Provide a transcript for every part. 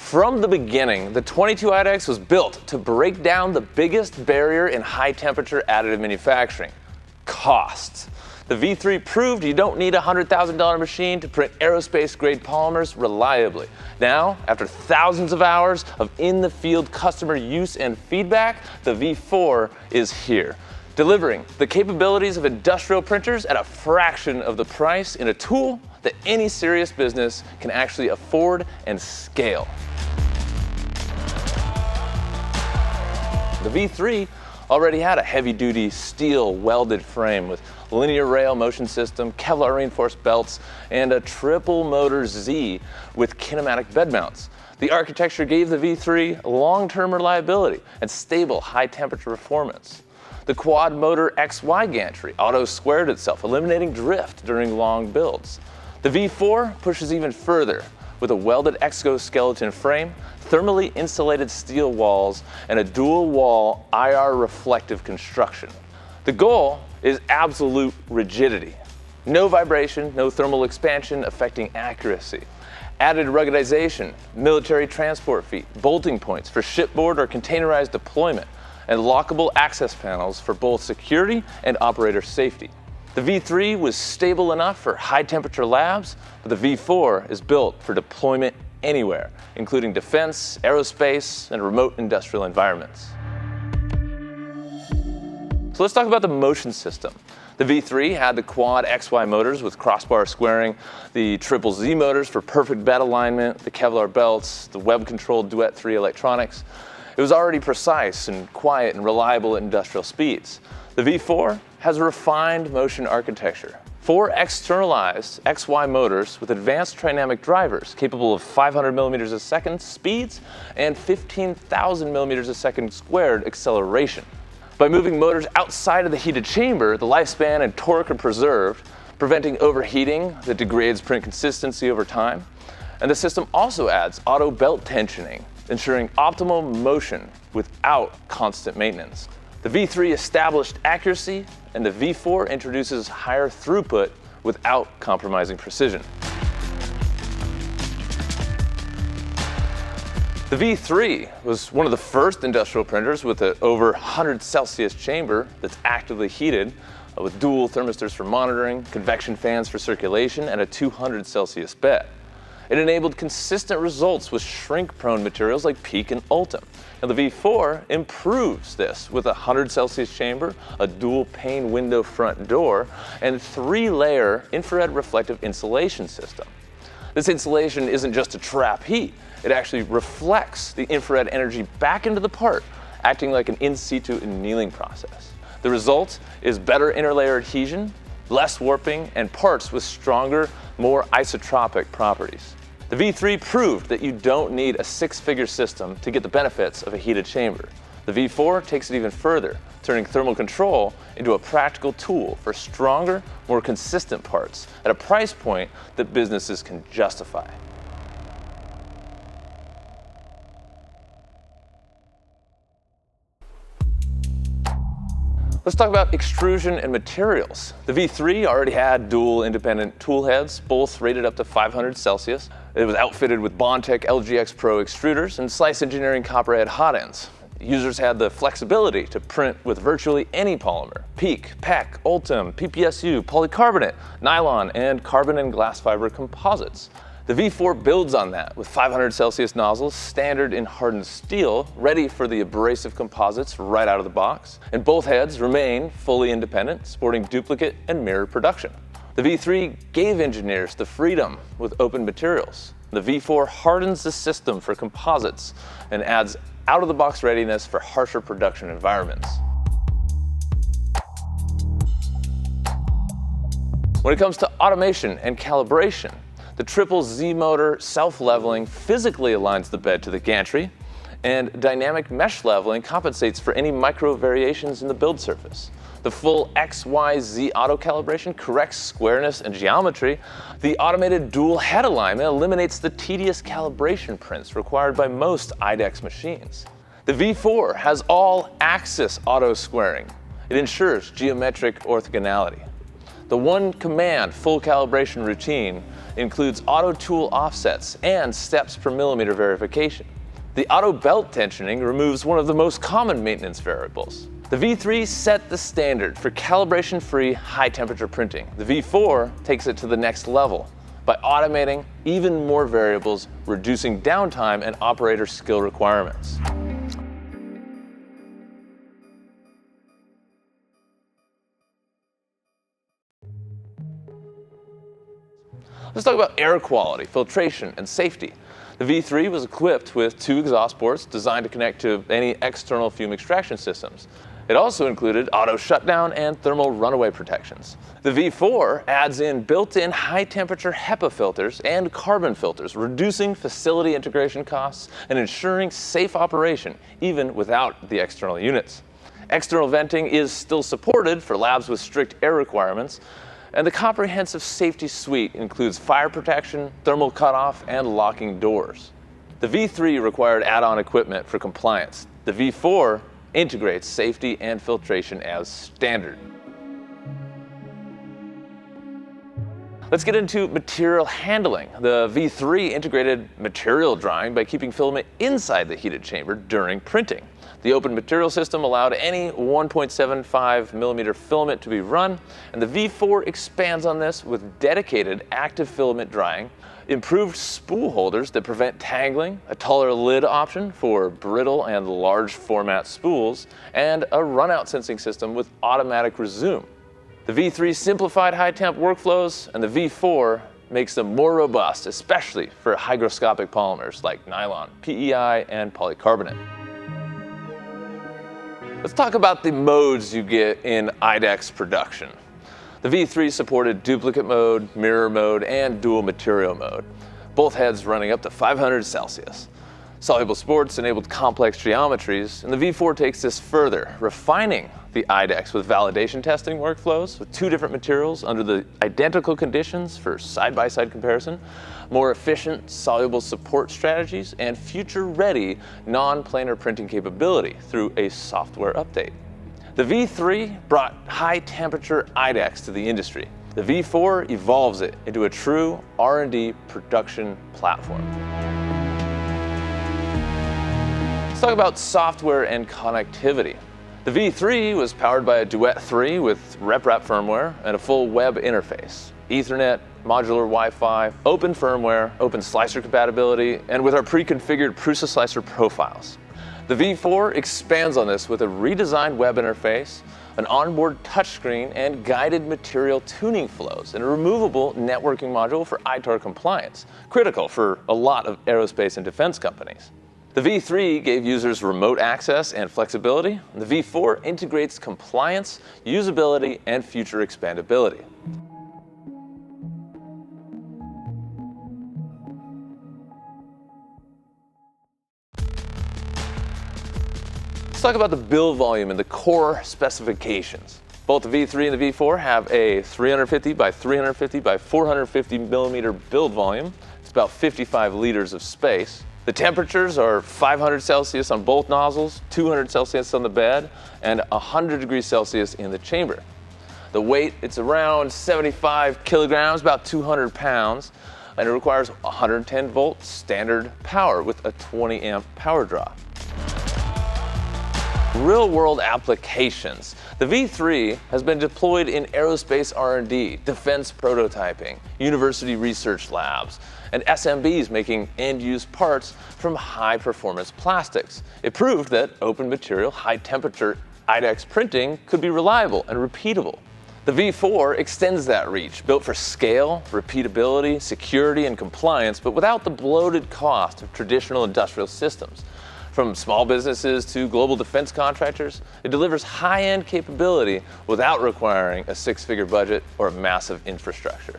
From the beginning, the 22 IDEX was built to break down the biggest barrier in high-temperature additive manufacturing: costs. The V3 proved you don't need a $100,000 machine to print aerospace-grade polymers reliably. Now, after thousands of hours of in-the-field customer use and feedback, the V4 is here, delivering the capabilities of industrial printers at a fraction of the price in a tool that any serious business can actually afford and scale. The V3 already had a heavy-duty steel welded frame with linear rail motion system, Kevlar reinforced belts, and a triple motor Z with kinematic bed mounts. The architecture gave the V3 long-term reliability and stable high-temperature performance. The quad motor XY gantry auto-squared itself, eliminating drift during long builds. The V4 pushes even further with a welded exoskeleton frame, thermally insulated steel walls, and a dual-wall IR reflective construction. The goal is absolute rigidity. No vibration, no thermal expansion affecting accuracy. Added ruggedization, military transport feet, bolting points for shipboard or containerized deployment, and lockable access panels for both security and operator safety. The V3 was stable enough for high-temperature labs, but the V4 is built for deployment anywhere, including defense, aerospace, and remote industrial environments. So let's talk about the motion system. The V3 had the quad XY motors with crossbar squaring, the triple Z motors for perfect bed alignment, the Kevlar belts, the web-controlled Duet 3 electronics. It was already precise and quiet and reliable at industrial speeds. The V4 has a refined motion architecture. 4 externalized XY motors with advanced trinamic drivers capable of 500 millimeters a second speeds and 15,000 millimeters a second squared acceleration. By moving motors outside of the heated chamber, the lifespan and torque are preserved, preventing overheating that degrades print consistency over time. And the system also adds auto belt tensioning, ensuring optimal motion without constant maintenance. The V3 established accuracy, and the V4 introduces higher throughput without compromising precision. The V3 was one of the first industrial printers with an over 100 Celsius chamber that's actively heated, with dual thermistors for monitoring, convection fans for circulation, and a 200 Celsius bed. It enabled consistent results with shrink-prone materials like PEEK and ULTEM. Now the V4 improves this with a 100 Celsius chamber, a dual pane window front door, and 3-layer infrared reflective insulation system. This insulation isn't just to trap heat, it actually reflects the infrared energy back into the part, acting like an in situ annealing process. The result is better interlayer adhesion, less warping, and parts with stronger, more isotropic properties. The V3 proved that you don't need a 6-figure system to get the benefits of a heated chamber. The V4 takes it even further, turning thermal control into a practical tool for stronger, more consistent parts at a price point that businesses can justify. Let's talk about extrusion and materials. The V3 already had dual independent tool heads, both rated up to 500 Celsius. It was outfitted with Bondtech LGX Pro extruders and Slice Engineering copperhead hot ends. Users had the flexibility to print with virtually any polymer: PEEK, PEC, ULTEM, PPSU, polycarbonate, nylon, and carbon and glass fiber composites. The V4 builds on that with 500 Celsius nozzles, standard in hardened steel, ready for the abrasive composites right out of the box. And both heads remain fully independent, sporting duplicate and mirror production. The V3 gave engineers the freedom with open materials. The V4 hardens the system for composites and adds out-of-the-box readiness for harsher production environments. When it comes to automation and calibration, the triple Z motor self-leveling physically aligns the bed to the gantry, and dynamic mesh leveling compensates for any micro variations in the build surface. The full XYZ auto calibration corrects squareness and geometry. The automated dual head alignment eliminates the tedious calibration prints required by most IDEX machines. The V4 has all axis auto squaring. It ensures geometric orthogonality. The one-command full calibration routine includes auto tool offsets and steps per millimeter verification. The auto belt tensioning removes one of the most common maintenance variables. The V3 set the standard for calibration-free high-temperature printing. The V4 takes it to the next level by automating even more variables, reducing downtime and operator skill requirements. Let's talk about air quality, filtration, and safety. The V3 was equipped with 2 exhaust ports designed to connect to any external fume extraction systems. It also included auto shutdown and thermal runaway protections. The V4 adds in built-in high-temperature HEPA filters and carbon filters, reducing facility integration costs and ensuring safe operation even without the external units. External venting is still supported for labs with strict air requirements, and the comprehensive safety suite includes fire protection, thermal cutoff, and locking doors. The V3 required add-on equipment for compliance. The V4 integrates safety and filtration as standard. Let's get into material handling. The V3 integrated material drying by keeping filament inside the heated chamber during printing. The open material system allowed any 1.75 millimeter filament to be run, and the V4 expands on this with dedicated active filament drying, improved spool holders that prevent tangling, a taller lid option for brittle and large format spools, and a runout sensing system with automatic resume. The V3 simplified high temp workflows, and the V4 makes them more robust, especially for hygroscopic polymers like nylon, PEI, and polycarbonate. Let's talk about the modes you get in IDEX production. The V3 supported duplicate mode, mirror mode, and dual material mode, both heads running up to 500 Celsius. Soluble sports enabled complex geometries, and the V4 takes this further, refining the IDEX with validation testing workflows with 2 different materials under the identical conditions for side-by-side comparison, more efficient soluble support strategies, and future-ready non-planar printing capability through a software update. The V3 brought high-temperature IDEX to the industry. The V4 evolves it into a true R&D production platform. Let's talk about software and connectivity. The V3 was powered by a Duet 3 with RepRap firmware and a full web interface, Ethernet, modular Wi-Fi, open firmware, open slicer compatibility, and with our pre-configured Prusa slicer profiles. The V4 expands on this with a redesigned web interface, an onboard touchscreen, and guided material tuning flows, and a removable networking module for ITAR compliance, critical for a lot of aerospace and defense companies. The V3 gave users remote access and flexibility. The V4 integrates compliance, usability, and future expandability. Let's talk about the build volume and the core specifications. Both the V3 and the V4 have a 350 by 350 by 450 millimeter build volume. It's about 55 liters of space. The temperatures are 500 Celsius on both nozzles, 200 Celsius on the bed, and 100 degrees Celsius in the chamber. The weight, it's around 75 kilograms, about 200 pounds, and it requires 110 volt standard power with a 20 amp power draw. Real-world applications. The V3 has been deployed in aerospace R&D, defense prototyping, university research labs, and SMBs making end-use parts from high-performance plastics. It proved that open material, high-temperature IDEX printing could be reliable and repeatable. The V4 extends that reach, built for scale, repeatability, security, and compliance, but without the bloated cost of traditional industrial systems. From small businesses to global defense contractors, it delivers high-end capability without requiring a 6-figure budget or a massive infrastructure.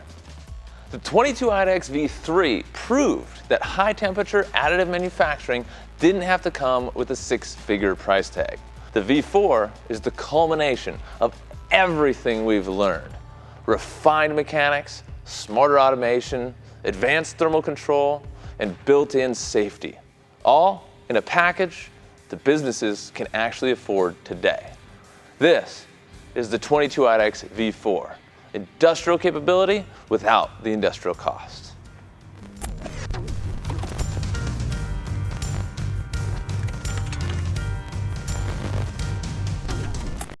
The 22 IDEX V3 proved that high-temperature additive manufacturing didn't have to come with a 6-figure price tag. The V4 is the culmination of everything we've learned: refined mechanics, smarter automation, advanced thermal control, and built-in safety, all in a package that businesses can actually afford today. This is the 22 IDEX V4, industrial capability without the industrial cost.